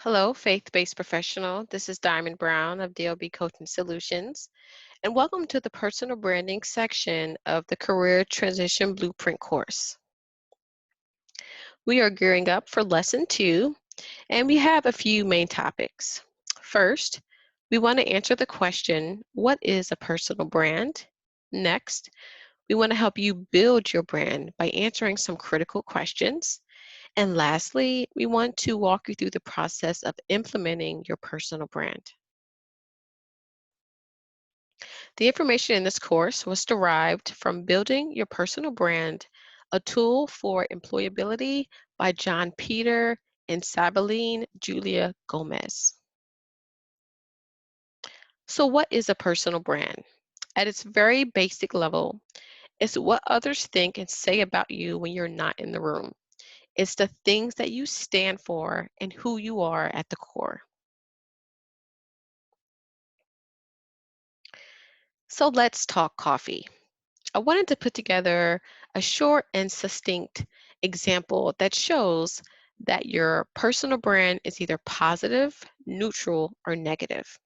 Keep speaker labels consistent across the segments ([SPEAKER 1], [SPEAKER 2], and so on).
[SPEAKER 1] Hello, faith-based professional. This is Diamond Brown of DLB Coaching Solutions, and welcome to the personal branding section of the Career Transition Blueprint course. We are gearing up for lesson 2, and we have a few main topics. First, we want to answer the question, what is a personal brand? Next, we want to help you build your brand by answering some critical questions. And lastly, we want to walk you through the process of implementing your personal brand. The information in this course was derived from Building Your Personal Brand, a tool for employability by John Peter and Sabeline Julia Gomez. So what is a personal brand? At its very basic level, it's what others think and say about you when you're not in the room. It's the things that you stand for and who you are at the core. So let's talk coffee. I wanted to put together a short and succinct example that shows that your personal brand is either positive, neutral, or negative.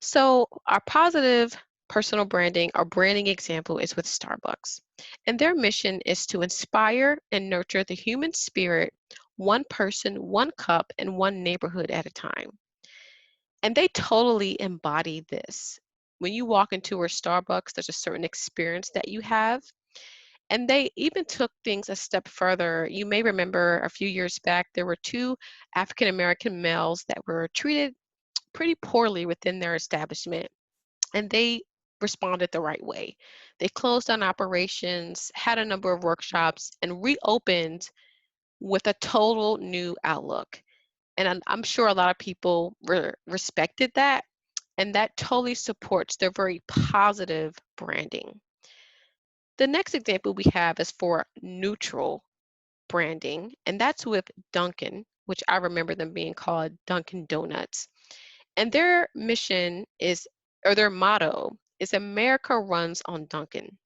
[SPEAKER 1] So, our positive personal branding or branding example is with Starbucks. And their mission is to inspire and nurture the human spirit, one person, one cup, and one neighborhood at a time. And they totally embody this. When you walk into a Starbucks, there's a certain experience that you have. And they even took things a step further. You may remember a few years back, there were two African American males that were treated pretty poorly within their establishment, and they responded the right way. They closed down operations, had a number of workshops, and reopened with a total new outlook. And I'm sure a lot of people respected that, and that totally supports their very positive branding. The next example we have is for neutral branding, and that's with Dunkin', which I remember them being called Dunkin' Donuts. And their mission is, or their motto is America runs on Dunkin'.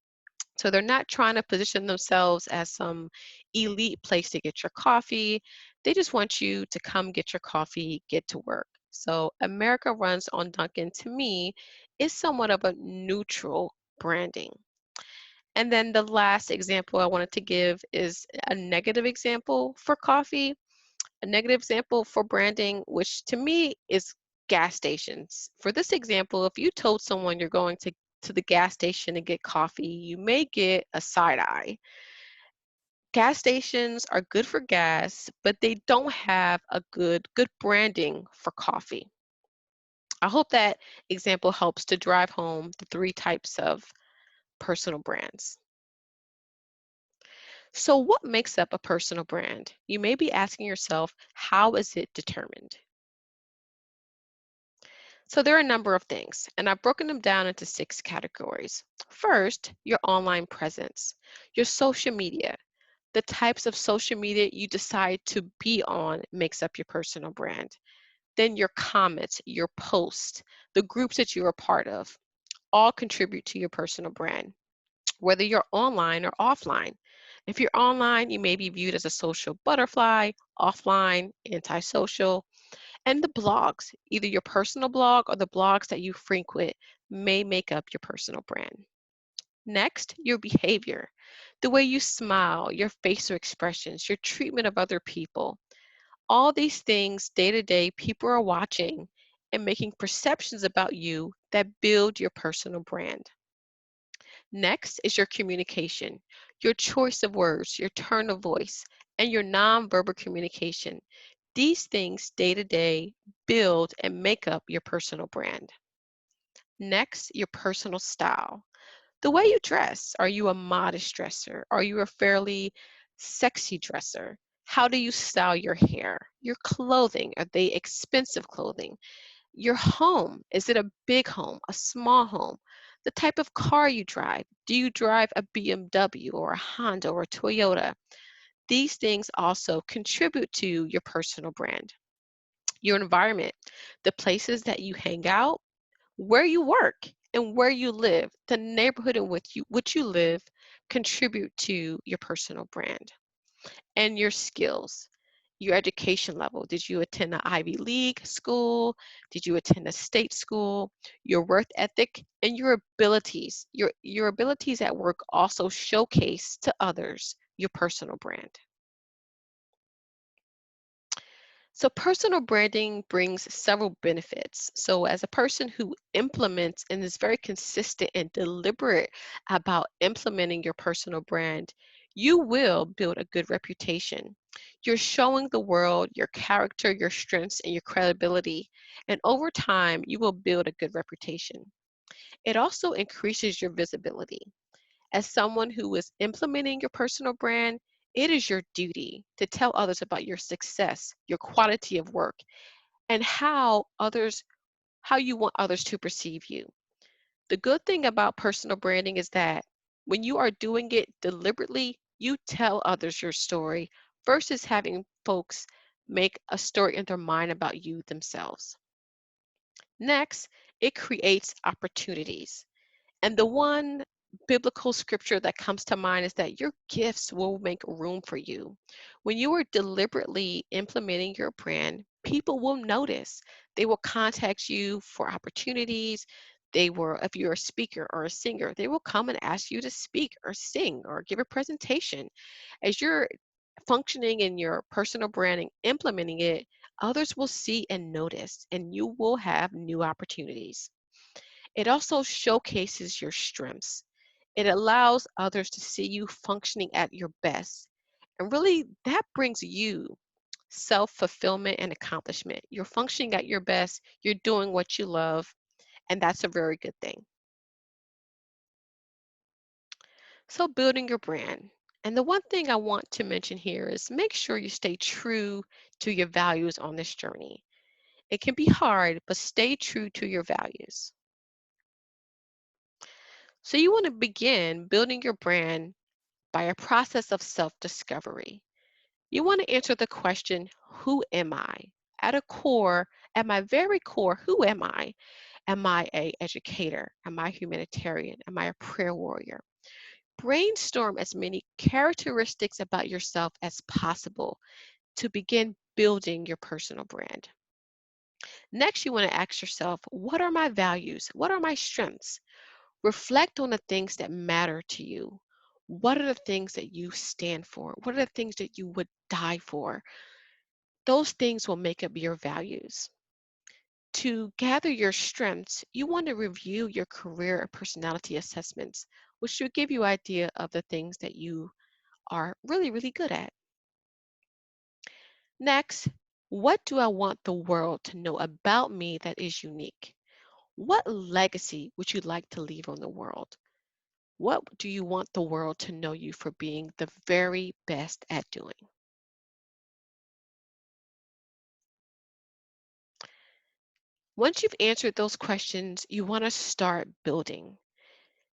[SPEAKER 1] So they're not trying to position themselves as some elite place to get your coffee. They just want you to come get your coffee, get to work. So America runs on Dunkin' to me is somewhat of a neutral branding. And then the last example I wanted to give is a negative example for coffee, a negative example for branding, which to me is gas stations. For this example, if you told someone you're going to the gas station to get coffee, you may get a side eye. Gas stations are good for gas, but they don't have a good branding for coffee. I hope that example helps to drive home the three types of personal brands. So, what makes up a personal brand? You may be asking yourself, how is it determined? So, there are a number of things, and I've broken them down into 6 categories. First, your online presence, your social media. The types of social media you decide to be on makes up your personal brand. Then, your comments, your posts, the groups that you're a part of, all contribute to your personal brand, whether you're online or offline. If you're online, you may be viewed as a social butterfly, offline, antisocial. And the blogs, either your personal blog or the blogs that you frequent, may make up your personal brand. Next, your behavior, the way you smile, your facial expressions, your treatment of other people. All these things day to day, people are watching and making perceptions about you that build your personal brand. Next is your communication, your choice of words, your tone of voice, and your nonverbal communication. These things day to day build and make up your personal brand. Next, your personal style. The way you dress. Are you a modest dresser? Are you a fairly sexy dresser? How do you style your hair? Your clothing. Are they expensive clothing? Your home, is it a big home, a small home? The type of car you drive. Do you drive a BMW or a Honda or a Toyota? These things also contribute to your personal brand. Your environment, the places that you hang out, where you work, and where you live, the neighborhood in which you live contribute to your personal brand. And your skills. your education level. Did you attend an Ivy League school? Did you attend a state school? Your work ethic and your abilities. Your abilities at work also showcase to others your personal brand. So personal branding brings several benefits. So as a person who implements and is very consistent and deliberate about implementing your personal brand, you will build a good reputation. You're showing the world your character, your strengths, and your credibility. And over time, you will build a good reputation. It also increases your visibility. As someone who is implementing your personal brand, it is your duty to tell others about your success, your quality of work, and how you want others to perceive you. The good thing about personal branding is that when you are doing it deliberately, you tell others your story versus having folks make a story in their mind about you themselves. Next, it creates opportunities. And the one biblical scripture that comes to mind is that your gifts will make room for you. When you are deliberately implementing your brand, people will notice. They will contact you for opportunities. They will, if you're a speaker or a singer, they will come and ask you to speak or sing or give a presentation. As you're functioning in your personal branding, implementing it, others will see and notice, and you will have new opportunities. It also showcases your strengths. It allows others to see you functioning at your best. And really, that brings you self fulfillment and accomplishment. You're functioning at your best, you're doing what you love, and that's a very good thing. So, building your brand. And the one thing I want to mention here is make sure you stay true to your values on this journey. It can be hard, but stay true to your values. So, you want to begin building your brand by a process of self-discovery. You want to answer the question, who am I? At a core, at my very core, who am I? Am I a educator? Am I a humanitarian? Am I a prayer warrior? Brainstorm as many characteristics about yourself as possible to begin building your personal brand. Next, you want to ask yourself, what are my values? What are my strengths? Reflect on the things that matter to you. What are the things that you stand for? What are the things that you would die for? Those things will make up your values. To gather your strengths, you want to review your career and personality assessments, which should give you idea of the things that you are really, really good at. Next, what do I want the world to know about me that is unique? What legacy would you like to leave on the world? What do you want the world to know you for being the very best at doing? Once you've answered those questions, you want to start building.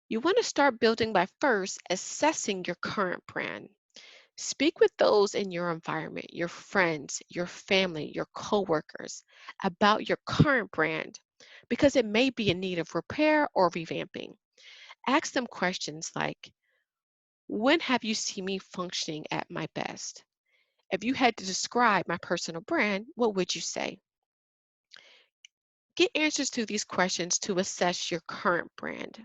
[SPEAKER 1] You want to start building by first assessing your current brand. Speak with those in your environment, your friends, your family, your coworkers, about your current brand because it may be in need of repair or revamping. Ask them questions like, when have you seen me functioning at my best? If you had to describe my personal brand, what would you say? Get answers to these questions to assess your current brand.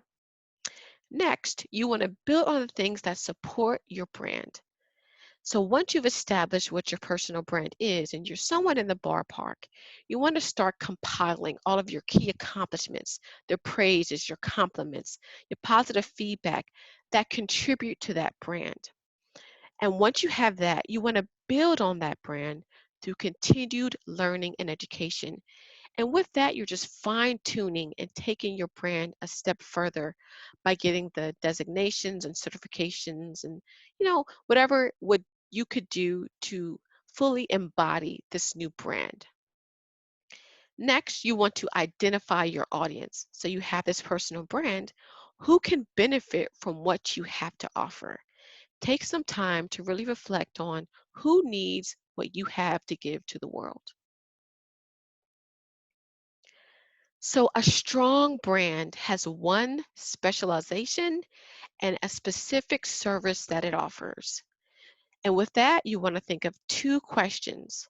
[SPEAKER 1] Next, you want to build on the things that support your brand. So once you've established what your personal brand is and you're somewhat in the ballpark, you want to start compiling all of your key accomplishments, the praises, your compliments, your positive feedback that contribute to that brand. And once you have that, you want to build on that brand through continued learning and education. And with that, you're just fine tuning and taking your brand a step further by getting the designations and certifications and, whatever would you could do to fully embody this new brand. Next, you want to identify your audience. So you have this personal brand. Who can benefit from what you have to offer? Take some time to really reflect on who needs what you have to give to the world. So a strong brand has one specialization and a specific service that it offers. And with that, you want to think of two questions.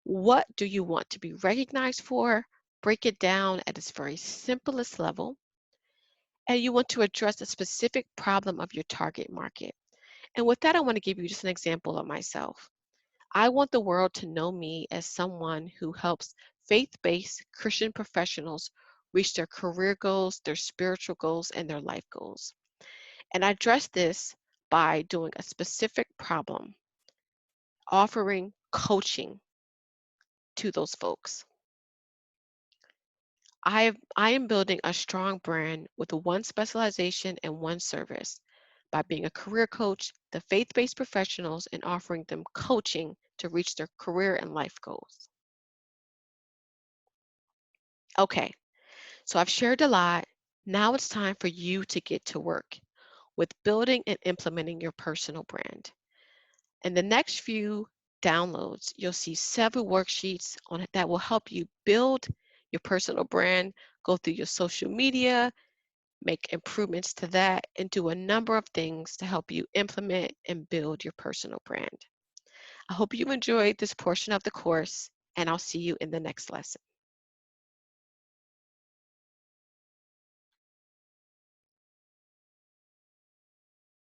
[SPEAKER 1] What do you want to be recognized for? Break it down at its very simplest level. And you want to address a specific problem of your target market. And with that, I want to give you just an example of myself. I want the world to know me as someone who helps faith based Christian professionals reach their career goals, their spiritual goals, and their life goals. And I address this by doing a specific problem, offering coaching to those folks. I am building a strong brand with one specialization and one service by being a career coach, the faith-based professionals, and offering them coaching to reach their career and life goals. Okay, so I've shared a lot. Now it's time for you to get to work with building and implementing your personal brand. In the next few downloads, you'll see several worksheets on it that will help you build your personal brand, go through your social media, make improvements to that, and do a number of things to help you implement and build your personal brand. I hope you enjoyed this portion of the course, and I'll see you in the next lesson.